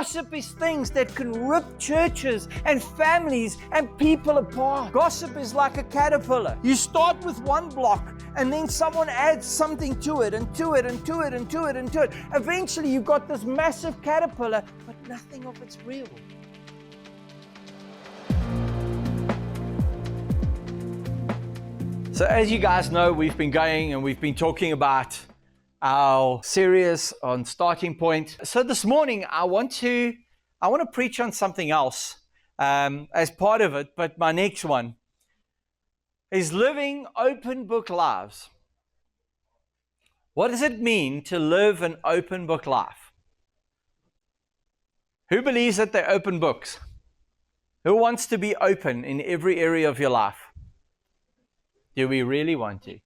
Gossip is things that can rip churches and families and people apart. Gossip is like a caterpillar. You start with one block, and then someone adds something to it, and to it, and to it, and to it, and to it. Eventually, you've got this massive caterpillar, but nothing of it's real. So as you guys know, we've been going and we've been talking about our series on Starting Point. So this morning, I want to preach on something else as part of it, but my next one is living open book lives. What does it mean to live an open book life? Who believes that they're open books? Who wants to be open in every area of your life? Do we really want to?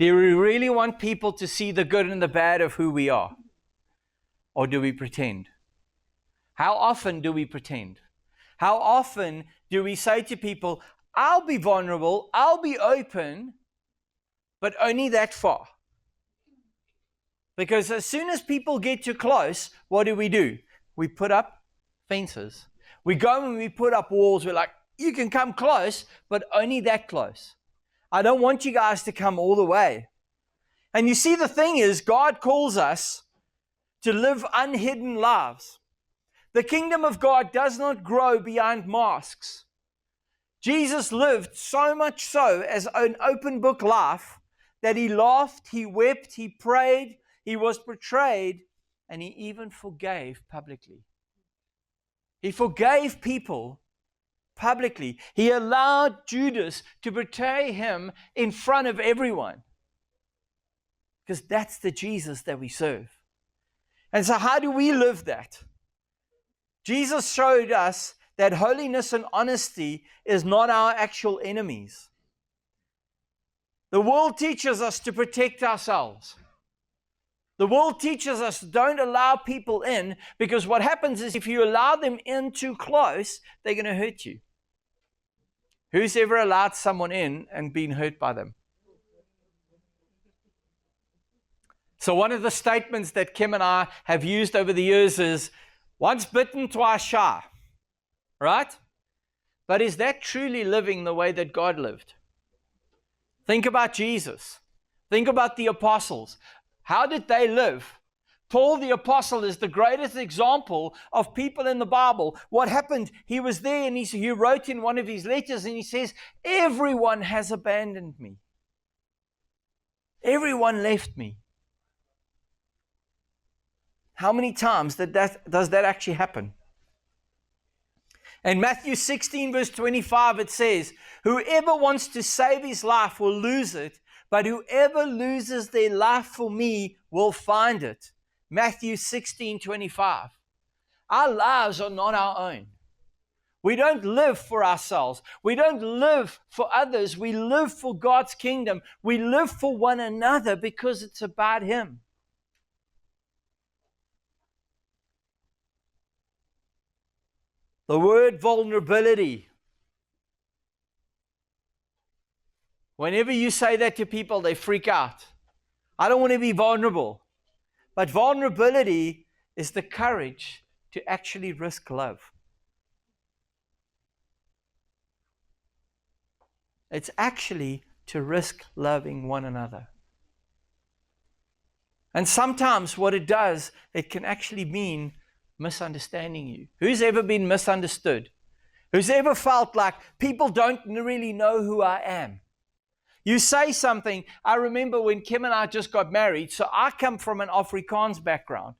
Do we really want people to see the good and the bad of who we are? Or do we pretend? How often do we pretend? How often do we say to people, I'll be vulnerable, I'll be open, but only that far? Because as soon as people get too close, what do? We put up fences. We go and we put up walls. We're like, you can come close, but only that close. I don't want you guys to come all the way. And you see, the thing is, God calls us to live unhidden lives. The kingdom of God does not grow behind masks. Jesus lived so much so as an open book life that he laughed, he wept, he prayed, he was betrayed, and he even forgave publicly. He forgave people publicly. He allowed Judas to betray him in front of everyone. Because that's the Jesus that we serve. And so how do we live that? Jesus showed us that holiness and honesty is not our actual enemies. The world teaches us to protect ourselves. The world teaches us don't allow people in, because what happens is if you allow them in too close, they're going to hurt you. Who's ever allowed someone in and been hurt by them? So one of the statements that Kim and I have used over the years is, once bitten, twice shy. Right? But is that truly living the way that God lived? Think about Jesus. Think about the apostles. How did they live? Paul the apostle is the greatest example of people in the Bible. What happened? He was there and he wrote in one of his letters and he says, everyone has abandoned me. Everyone left me. How many times does that actually happen? In Matthew 16 verse 25 it says, whoever wants to save his life will lose it, but whoever loses their life for me will find it. Matthew 16:25. Our lives are not our own. We don't live for ourselves. We don't live for others. We live for God's kingdom. We live for one another because it's about Him. The word vulnerability. Whenever you say that to people, they freak out. I don't want to be vulnerable. But vulnerability is the courage to actually risk love. It's actually to risk loving one another. And sometimes what it does, it can actually mean misunderstanding you. Who's ever been misunderstood? Who's ever felt like people don't really know who I am? You say something. I remember when Kim and I just got married, so I come from an Afrikaans background.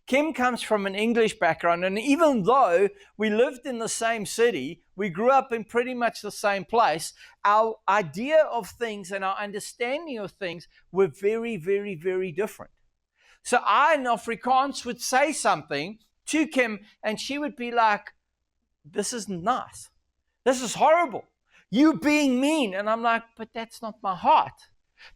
Kim comes from an English background, and even though we lived in the same city, we grew up in pretty much the same place, our idea of things and our understanding of things were very, very, very different. So I, in Afrikaans, would say something to Kim, and she would be like, this is nice. This is horrible. You being mean. And I'm like, but that's not my heart.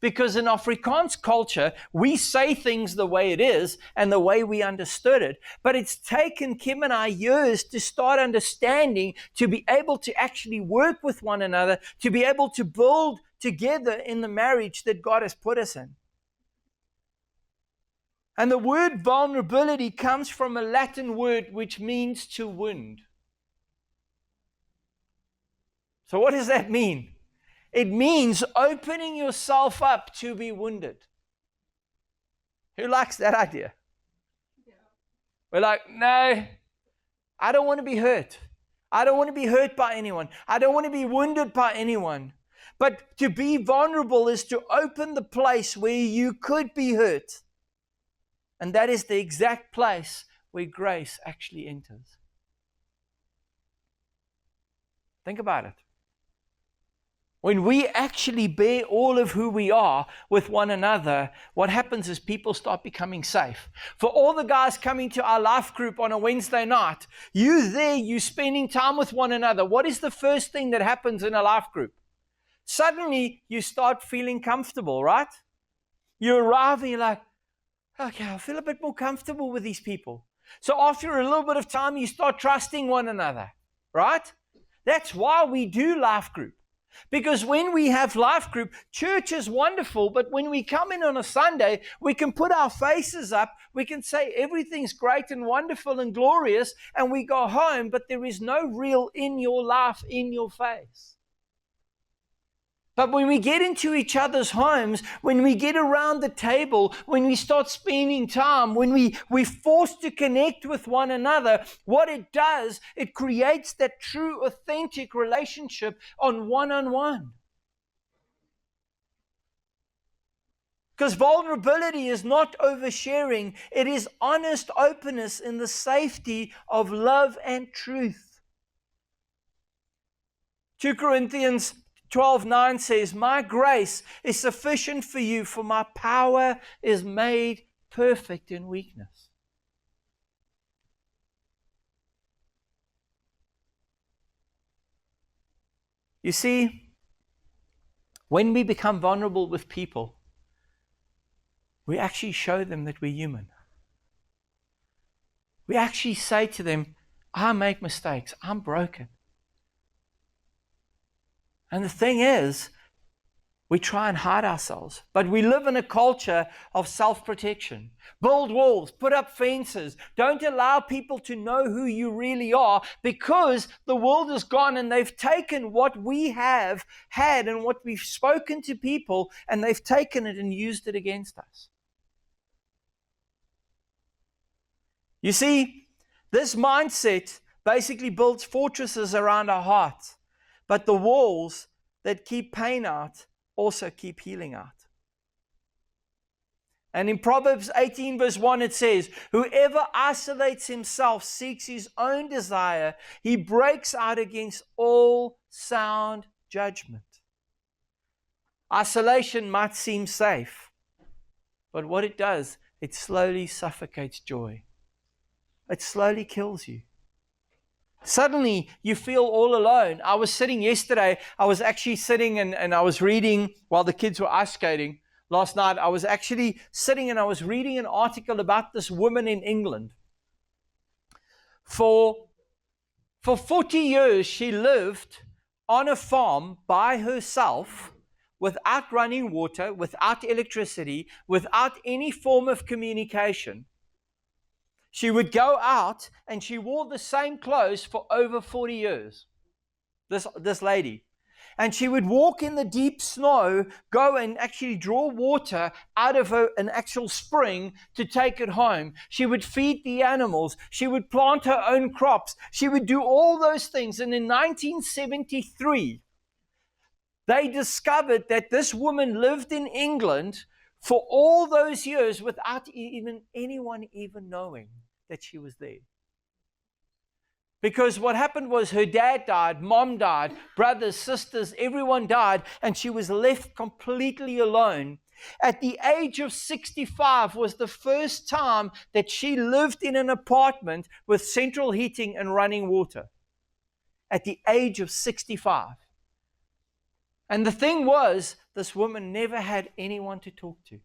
Because in Afrikaans culture, we say things the way it is and the way we understood it. But it's taken Kim and I years to start understanding, to be able to actually work with one another, to be able to build together in the marriage that God has put us in. And the word vulnerability comes from a Latin word which means to wound. So what does that mean? It means opening yourself up to be wounded. Who likes that idea? Yeah. We're like, no, I don't want to be hurt. I don't want to be hurt by anyone. I don't want to be wounded by anyone. But to be vulnerable is to open the place where you could be hurt. And that is the exact place where grace actually enters. Think about it. When we actually bear all of who we are with one another, what happens is people start becoming safe. For all the guys coming to our life group on a Wednesday night, you're spending time with one another. What is the first thing that happens in a life group? Suddenly, you start feeling comfortable, right? You arrive and you're like, okay, I feel a bit more comfortable with these people. So after a little bit of time, you start trusting one another, right? That's why we do life group. Because when we have life group, church is wonderful, but when we come in on a Sunday, we can put our faces up, we can say everything's great and wonderful and glorious, and we go home, but there is no real in your life, in your face. But when we get into each other's homes, when we get around the table, when we start spending time, when we're forced to connect with one another, what it does, it creates that true, authentic relationship on one-on-one. Because vulnerability is not oversharing, it is honest openness in the safety of love and truth. 2 Corinthians 12:9 says, my grace is sufficient for you, for my power is made perfect in weakness. You see, when we become vulnerable with people, we actually show them that we're human. We actually say to them, I make mistakes, I'm broken. And the thing is, we try and hide ourselves, but we live in a culture of self-protection. Build walls, put up fences, don't allow people to know who you really are, because the world is gone and they've taken what we have had and what we've spoken to people, and they've taken it and used it against us. You see, this mindset basically builds fortresses around our hearts. But the walls that keep pain out also keep healing out. And in Proverbs 18 verse 1 it says, whoever isolates himself seeks his own desire. He breaks out against all sound judgment. Isolation might seem safe, but what it does, it slowly suffocates joy. It slowly kills you. Suddenly, you feel all alone. I was sitting yesterday, I was actually sitting and I was reading while the kids were ice skating. Last night, I was actually sitting and I was reading an article about this woman in England. For 40 years, she lived on a farm by herself, without running water, without electricity, without any form of communication. She would go out and she wore the same clothes for over 40 years, this lady. And she would walk in the deep snow, go and actually draw water out of an actual spring to take it home. She would feed the animals. She would plant her own crops. She would do all those things. And in 1973, they discovered that this woman lived in England for all those years without anyone even knowing that she was there. Because what happened was her dad died, mom died, brothers, sisters, everyone died, and she was left completely alone. At the age of 65 was the first time that she lived in an apartment with central heating and running water. At the age of 65. And the thing was, this woman never had anyone to talk to.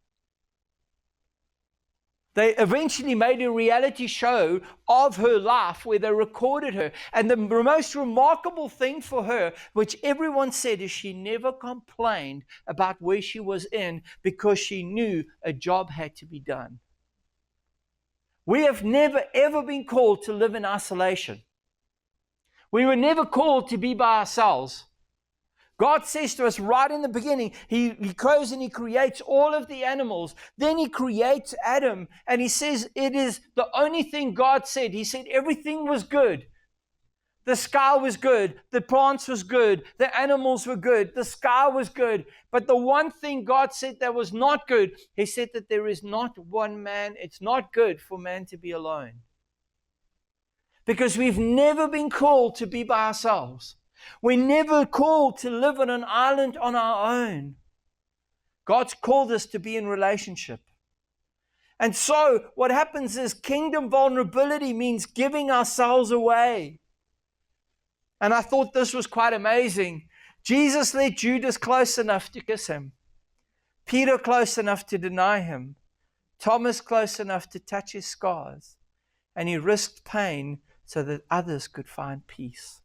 They eventually made a reality show of her life where they recorded her. And the most remarkable thing for her, which everyone said, is she never complained about where she was in, because she knew a job had to be done. We have never, ever been called to live in isolation. We were never called to be by ourselves. God says to us right in the beginning, He goes and He creates all of the animals. Then He creates Adam, and He says it is the only thing God said. He said everything was good. The sky was good. The plants was good. The animals were good. The sky was good. But the one thing God said that was not good, He said that there is not one man. It's not good for man to be alone. Because we've never been called to be by ourselves. We're never called to live on an island on our own. God's called us to be in relationship. And so what happens is kingdom vulnerability means giving ourselves away. And I thought this was quite amazing. Jesus let Judas close enough to kiss Him. Peter close enough to deny Him. Thomas close enough to touch His scars. And He risked pain so that others could find peace.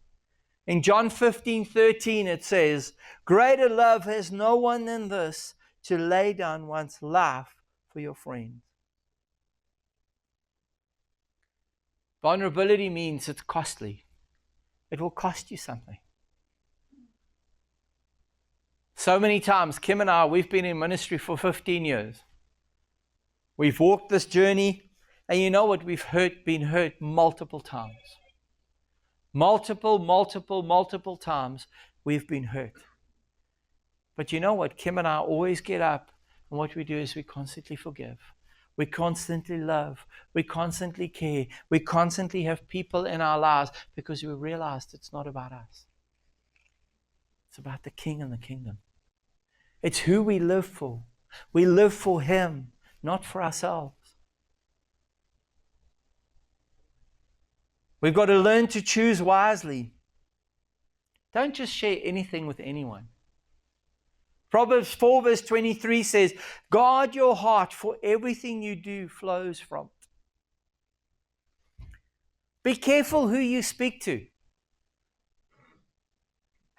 In John 15:13 it says, greater love has no one than this, to lay down one's life for your friends. Vulnerability means it's costly. It will cost you something. So many times, Kim and I, we've been in ministry for 15 years. We've walked this journey, and you know what? We've been hurt multiple times. Multiple times we've been hurt. But you know what? Kim and I always get up, and what we do is we constantly forgive. We constantly love. We constantly care. We constantly have people in our lives because we realized it's not about us. It's about the King and the kingdom. It's who we live for. We live for Him, not for ourselves. We've got to learn to choose wisely. Don't just share anything with anyone. Proverbs 4 verse 23 says, guard your heart, for everything you do flows from it. Be careful who you speak to.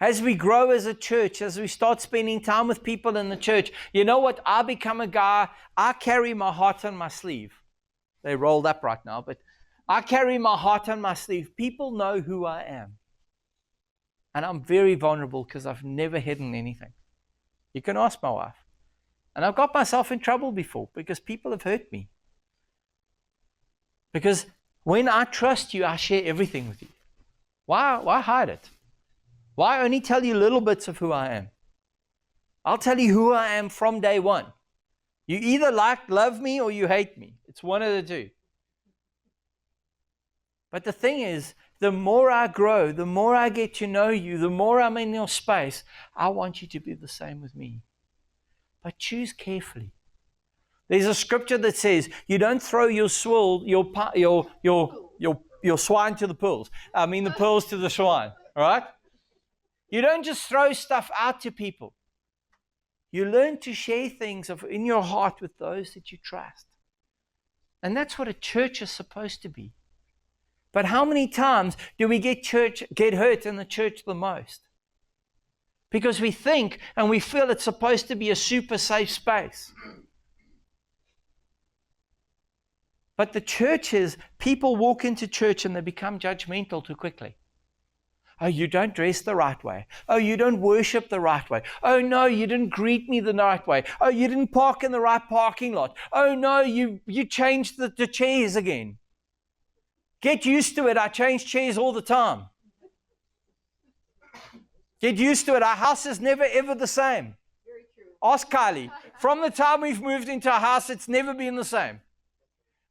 As we grow as a church, as we start spending time with people in the church, you know what? I become a guy, I carry my heart on my sleeve. They're rolled up right now, but I carry my heart on my sleeve. People know who I am. And I'm very vulnerable because I've never hidden anything. You can ask my wife. And I've got myself in trouble before because people have hurt me. Because when I trust you, I share everything with you. Why hide it? Why only tell you little bits of who I am? I'll tell you who I am from day one. You either love me or you hate me. It's one of the two. But the thing is, the more I grow, the more I get to know you, the more I'm in your space, I want you to be the same with me. But choose carefully. There's a scripture that says, you don't throw your swine to the pearls. I mean the pearls to the swine. All right? You don't just throw stuff out to people. You learn to share things in your heart with those that you trust. And that's what a church is supposed to be. But how many times do we get hurt in the church the most? Because we think and we feel it's supposed to be a super safe space. But the church is, people walk into church and they become judgmental too quickly. Oh, you don't dress the right way. Oh, you don't worship the right way. Oh, no, you didn't greet me the right way. Oh, you didn't park in the right parking lot. Oh, no, you changed the chairs again. Get used to it. I change chairs all the time. Get used to it. Our house is never, ever the same. Very true. Ask Kylie. From the time we've moved into our house, it's never been the same.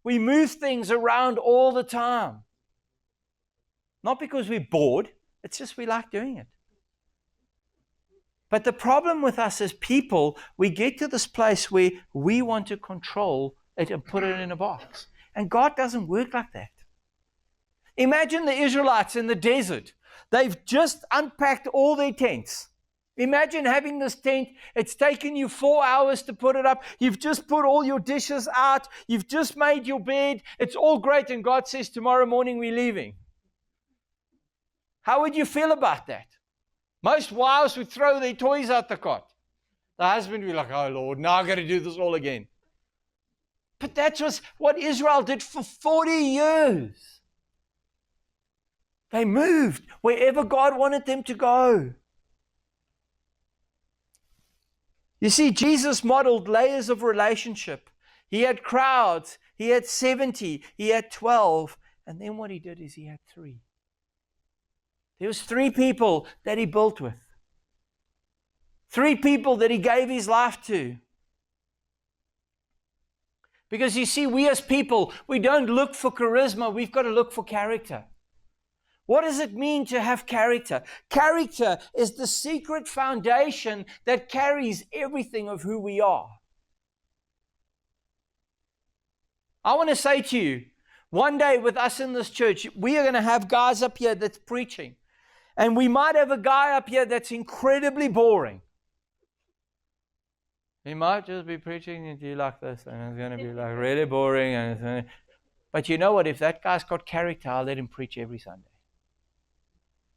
We move things around all the time. Not because we're bored. It's just we like doing it. But the problem with us as people, we get to this place where we want to control it and put it in a box. And God doesn't work like that. Imagine the Israelites in the desert. They've just unpacked all their tents. Imagine having this tent. It's taken you 4 hours to put it up. You've just put all your dishes out. You've just made your bed. It's all great. And God says, tomorrow morning we're leaving. How would you feel about that? Most wives would throw their toys out the cot. The husband would be like, oh Lord, now I've got to do this all again. But that's what Israel did for 40 years. They moved wherever God wanted them to go. You see, Jesus modeled layers of relationship. He had crowds. He had 70. He had 12. And then what he did is he had 3. There was 3 people that he built with. 3 people that he gave his life to. Because you see, we as people, we don't look for charisma. We've got to look for character. What does it mean to have character? Character is the secret foundation that carries everything of who we are. I want to say to you, one day with us in this church, we are going to have guys up here that's preaching. And we might have a guy up here that's incredibly boring. He might just be preaching to you like this, and it's going to be like really boring. But you know what? If that guy's got character, I'll let him preach every Sunday.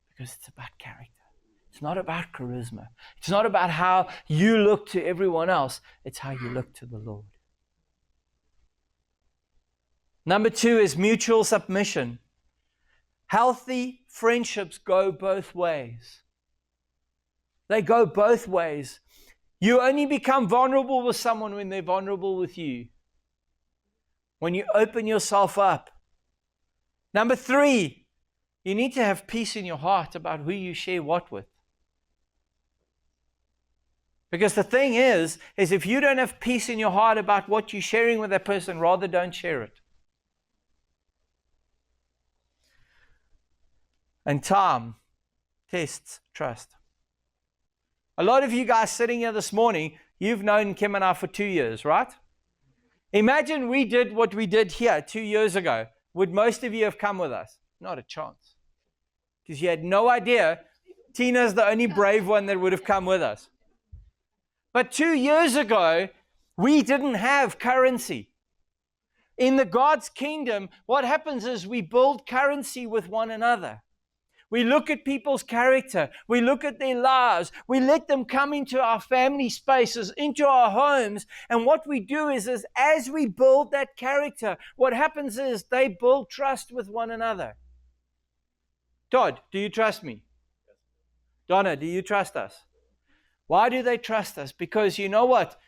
Because it's about character. It's not about charisma. It's not about how you look to everyone else. It's how you look to the Lord. Number 2 is mutual submission. Healthy friendships go both ways. They go both ways. You only become vulnerable with someone when they're vulnerable with you. When you open yourself up. Number 3, you need to have peace in your heart about who you share what with. Because the thing is if you don't have peace in your heart about what you're sharing with that person, rather don't share it. And time tests trust. A lot of you guys sitting here this morning, you've known Kim and I for 2 years, right? Imagine we did what we did here 2 years ago. Would most of you have come with us? Not a chance. Because you had no idea Tina's the only brave one that would have come with us. But 2 years ago, we didn't have currency. In the God's kingdom, what happens is we build currency with one another. We look at people's character. We look at their lives. We let them come into our family spaces, into our homes. And what we do is as we build that character, what happens is they build trust with one another. Todd, do you trust me? Donna, do you trust us? Why do they trust us? Because you know what?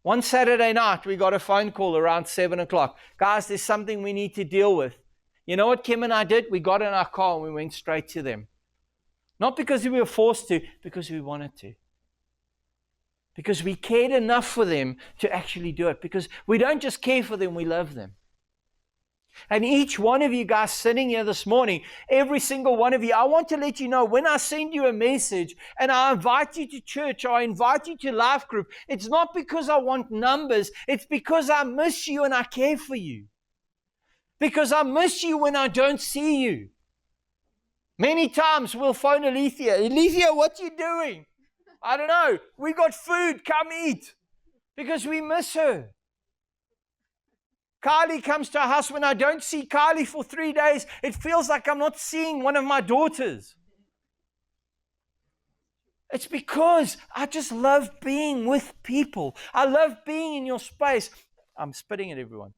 One Saturday night, we got a phone call around 7 o'clock. Guys, there's something we need to deal with. You know what Kim and I did? We got in our car and we went straight to them. Not because we were forced to, because we wanted to. Because we cared enough for them to actually do it. Because we don't just care for them, we love them. And each one of you guys sitting here this morning, every single one of you, I want to let you know, when I send you a message and I invite you to church or I invite you to life group, it's not because I want numbers, it's because I miss you and I care for you. Because I miss you when I don't see you. Many times we'll phone Alethea. Alethea, what you doing? I don't know. We got food, come eat. Because we miss her. Kylie comes to our house. When I don't see Kylie for 3 days, it feels like I'm not seeing one of my daughters. It's because I just love being with people. I love being in your space. I'm spitting at everyone.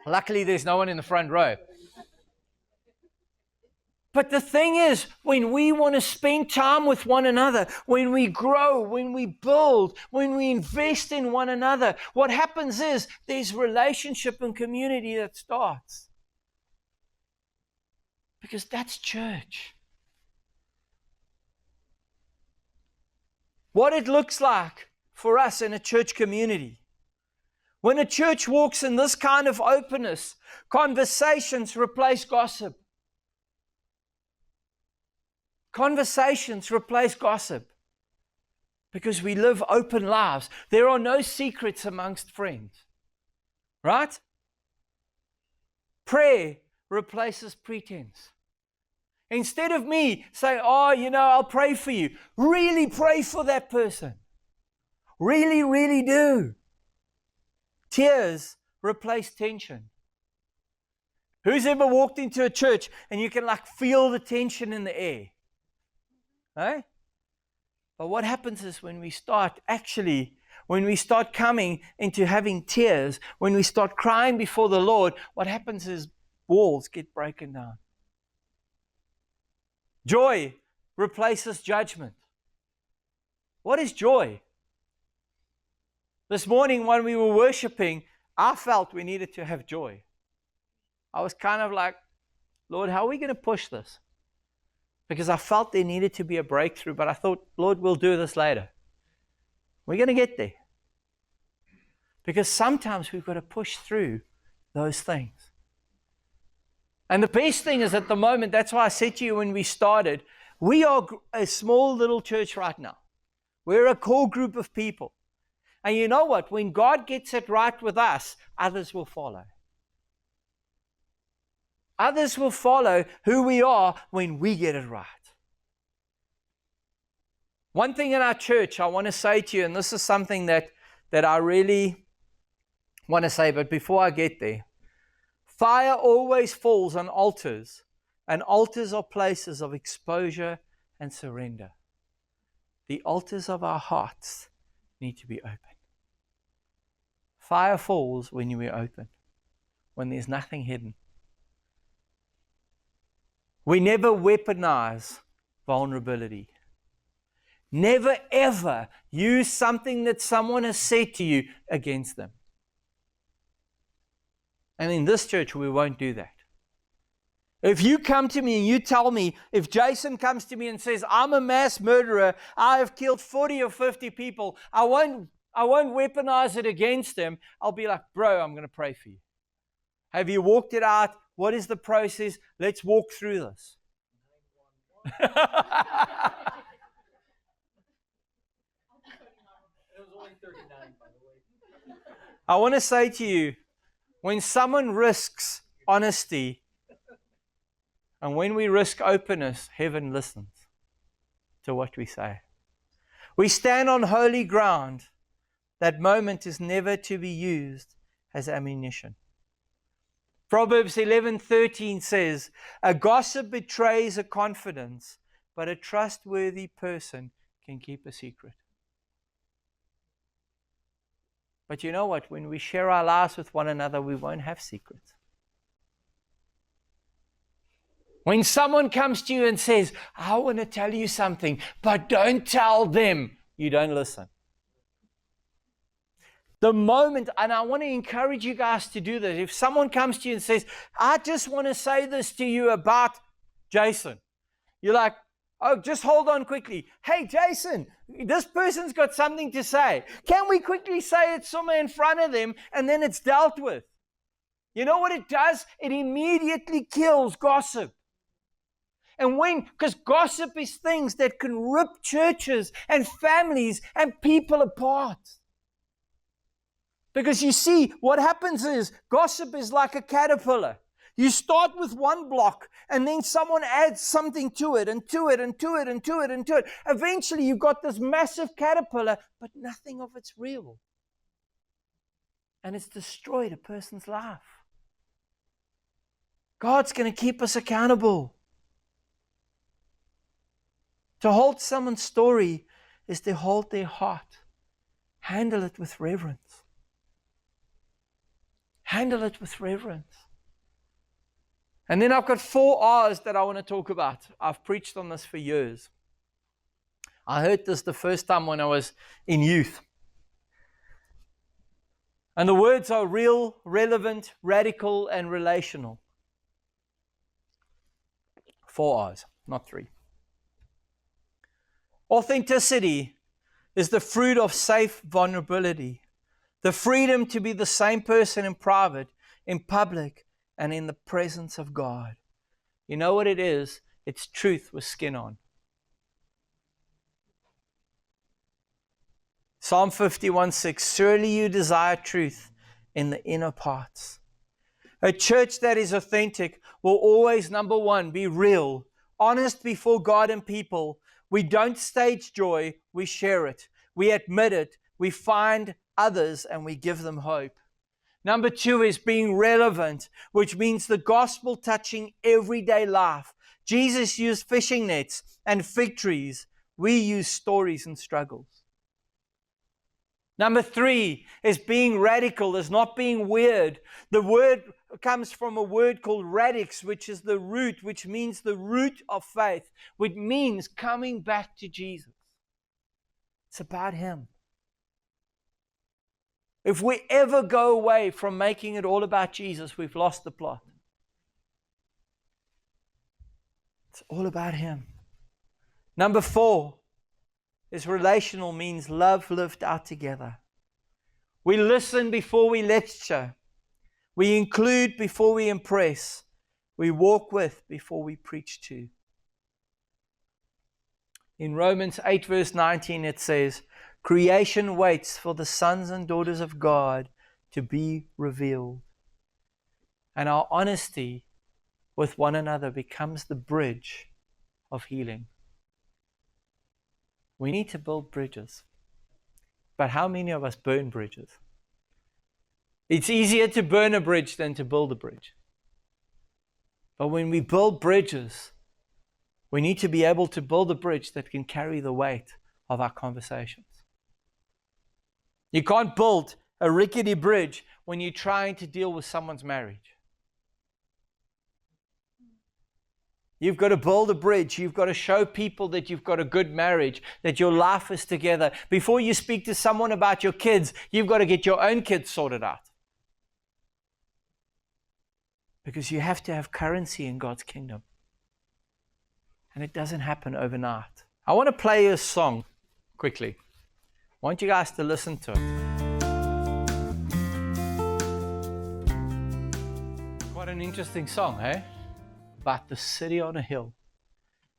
Luckily, there's no one in the front row. But the thing is, when we want to spend time with one another, when we grow, when we build, when we invest in one another, what happens is there's relationship and community that starts. Because that's church. What it looks like for us in a church community. When a church walks in this kind of openness, conversations replace gossip. Conversations replace gossip. Because we live open lives. There are no secrets amongst friends. Right? Prayer replaces pretense. Instead of me saying, I'll pray for you. Really pray for that person. Really, really do. Tears replace tension. Who's ever walked into a church and you can feel the tension in the air? Eh? But what happens is when we start actually when we start coming into having tears, when we start crying before the Lord, what happens is walls get broken down. Joy replaces judgment. What is joy? This morning when we were worshiping, I felt we needed to have joy. I was kind of like, Lord, how are we going to push this? Because I felt there needed to be a breakthrough, but I thought, Lord, we'll do this later. We're going to get there. Because sometimes we've got to push through those things. And the best thing is at the moment, that's why I said to you when we started, we are a small little church right now. We're a core group of people. And you know what? When God gets it right with us, others will follow. Others will follow who we are when we get it right. One thing in our church I want to say to you, and this is something that I really want to say, but before I get there, fire always falls on altars, and altars are places of exposure and surrender. The altars of our hearts need to be open. Fire falls when you are open, when there's nothing hidden. We never weaponize vulnerability. Never ever use something that someone has said to you against them. And in this church, we won't do that. If you come to me and you tell me, if Jason comes to me and says, I'm a mass murderer, I have killed 40 or 50 people, I won't weaponize it against him. I'll be like, bro, I'm going to pray for you. Have you walked it out? What is the process? Let's walk through this. I want to say to you, when someone risks honesty, and when we risk openness, heaven listens to what we say. We stand on holy ground. That moment is never to be used as ammunition. Proverbs 11:13 says, a gossip betrays a confidence, but a trustworthy person can keep a secret. But you know what? When we share our lives with one another, we won't have secrets. When someone comes to you and says, I want to tell you something, but don't tell them, you don't listen. The moment, and I want to encourage you guys to do this, if someone comes to you and says, I just want to say this to you about Jason, you're like, oh, just hold on quickly. Hey, Jason, this person's got something to say. Can we quickly say it somewhere in front of them and then it's dealt with? You know what it does? It immediately kills gossip. And because gossip is things that can rip churches and families and people apart. Because you see, what happens is, gossip is like a caterpillar. You start with one block, and then someone adds something to it, and to it, and to it, and to it, and to it. Eventually, you've got this massive caterpillar, but nothing of it's real. And it's destroyed a person's life. God's going to keep us accountable. To hold someone's story is to hold their heart. Handle it with reverence. Handle it with reverence. And then I've got 4 R's that I want to talk about. I've preached on this for years. I heard this the first time when I was in youth. And the words are real, relevant, radical, and relational. 4 R's, not 3. Authenticity is the fruit of safe vulnerability. The freedom to be the same person in private, in public, and in the presence of God. You know what it is? It's truth with skin on. Psalm 51:6, surely you desire truth in the inner parts. A church that is authentic will always, number 1, be real, honest before God and people. We don't stage joy, we share it. We admit it, we find others and we give them hope. Number 2 is being relevant, which means the gospel touching everyday life. Jesus used fishing nets and fig trees. We use stories and struggles. Number 3 is being radical, is not being weird. The word comes from a word called radix, which is the root, which means the root of faith, which means coming back to Jesus. It's about Him. If we ever go away from making it all about Jesus, we've lost the plot. It's all about Him. Number 4 is relational, means love lived out together. We listen before we lecture. We include before we impress. We walk with before we preach to. In Romans 8 verse 19 it says, creation waits for the sons and daughters of God to be revealed. And our honesty with one another becomes the bridge of healing. We need to build bridges. But how many of us burn bridges? It's easier to burn a bridge than to build a bridge. But when we build bridges, we need to be able to build a bridge that can carry the weight of our conversations. You can't build a rickety bridge when you're trying to deal with someone's marriage. You've got to build a bridge. You've got to show people that you've got a good marriage, that your life is together. Before you speak to someone about your kids, you've got to get your own kids sorted out. Because you have to have currency in God's kingdom. And it doesn't happen overnight. I want to play a song quickly. I want you guys to listen to it. Quite an interesting song, eh? About the city on a hill.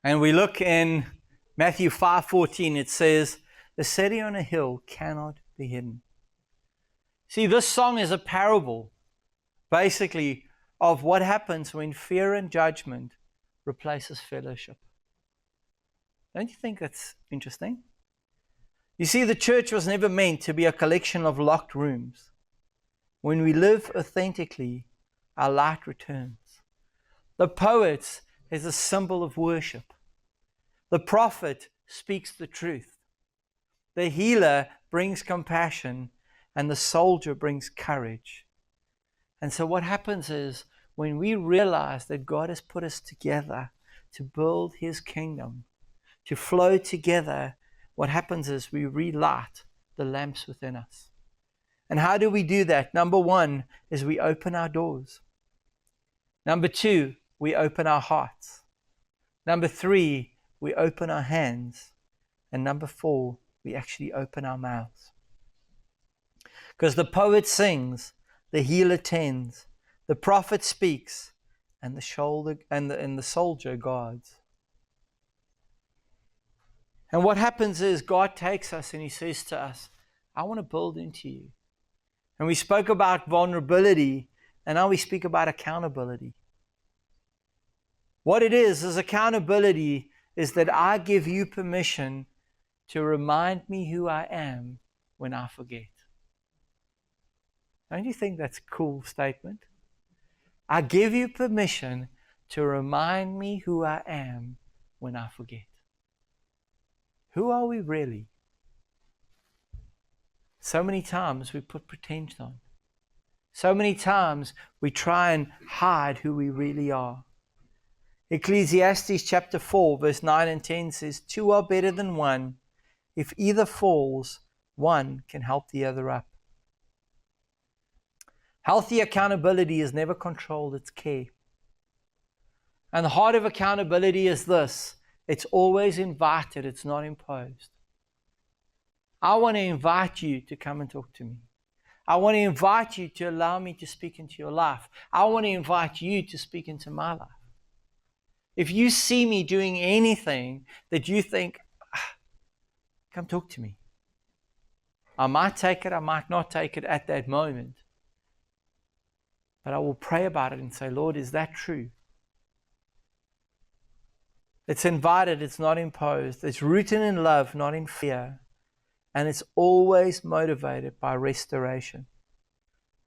And we look in Matthew 5:14, it says, the city on a hill cannot be hidden. See, this song is a parable, basically, of what happens when fear and judgment replaces fellowship. Don't you think that's interesting? You see, the church was never meant to be a collection of locked rooms. When we live authentically, our light returns. The poet is a symbol of worship. The prophet speaks the truth. The healer brings compassion, and the soldier brings courage. And so what happens is, when we realize that God has put us together to build His kingdom, to flow together, what happens is we relight the lamps within us. And how do we do that? Number 1 is we open our doors. Number 2, we open our hearts. Number 3, we open our hands. And number 4, we actually open our mouths. Because the poet sings, the healer tends, the prophet speaks, and the soldier guards. And what happens is God takes us and He says to us, I want to build into you. And we spoke about vulnerability, and now we speak about accountability. What it is accountability is that I give you permission to remind me who I am when I forget. Don't you think that's a cool statement? I give you permission to remind me who I am when I forget. Who are we really? So many times we put pretension on. So many times we try and hide who we really are. Ecclesiastes chapter 4 verse 9 and 10 says, 2 are better than one. If either falls, one can help the other up. Healthy accountability is never controlled, it's care. And the heart of accountability is this: it's always invited, it's not imposed. I want to invite you to come and talk to me. I want to invite you to allow me to speak into your life. I want to invite you to speak into my life. If you see me doing anything that you think, come talk to me. I might take it, I might not take it at that moment. But I will pray about it and say, Lord, is that true? It's invited, it's not imposed. It's rooted in love, not in fear. And it's always motivated by restoration.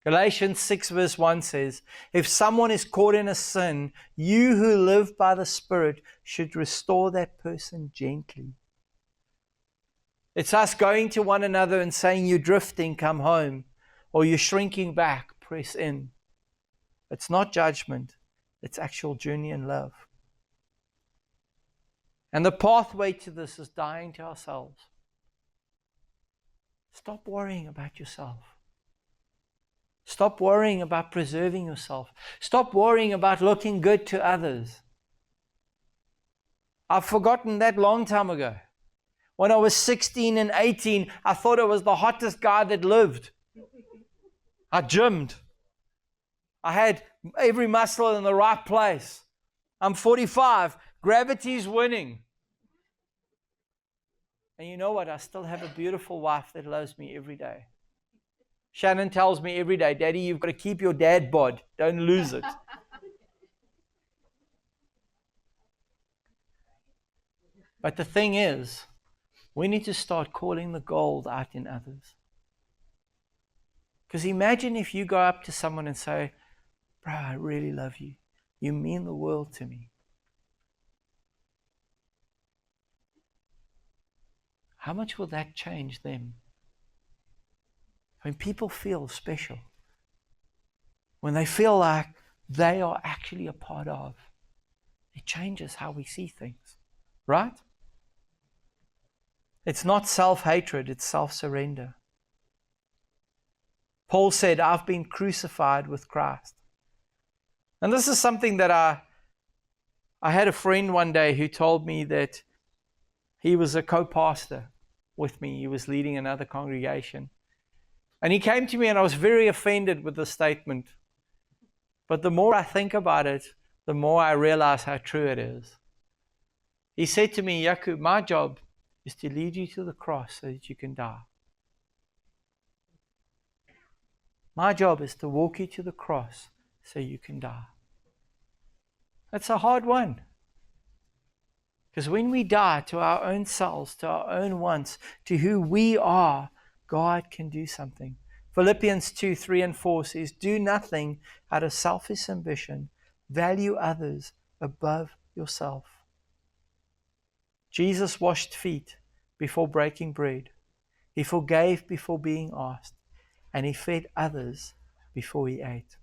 Galatians 6 verse 1 says, if someone is caught in a sin, you who live by the Spirit should restore that person gently. It's us going to one another and saying, you're drifting, come home. Or you're shrinking back, press in. It's not judgment. It's actual genuine love. And the pathway to this is dying to ourselves. Stop worrying about yourself. Stop worrying about preserving yourself. Stop worrying about looking good to others. I've forgotten that long time ago. When I was 16 and 18, I thought I was the hottest guy that lived. I gymmed. I had every muscle in the right place. I'm 45. Gravity's winning. And you know what? I still have a beautiful wife that loves me every day. Shannon tells me every day, Daddy, you've got to keep your dad bod. Don't lose it. But the thing is, we need to start calling the gold out in others. Because imagine if you go up to someone and say, bro, I really love you. You mean the world to me. How much will that change them? When people feel special, when they feel like they are actually a part of, it changes how we see things, right? It's not self-hatred, it's self-surrender. Paul said, I've been crucified with Christ. And this is something that I had a friend one day who told me that he was a co-pastor with me. He was leading another congregation. And he came to me and I was very offended with the statement. But the more I think about it, the more I realize how true it is. He said to me, Jaco, my job is to lead you to the cross so that you can die. My job is to walk you to the cross so you can die. That's a hard one. Because when we die to our own selves, to our own wants, to who we are, God can do something. Philippians 2:3-4 says, do nothing out of selfish ambition. Value others above yourself. Jesus washed feet before breaking bread. He forgave before being asked. And he fed others before he ate.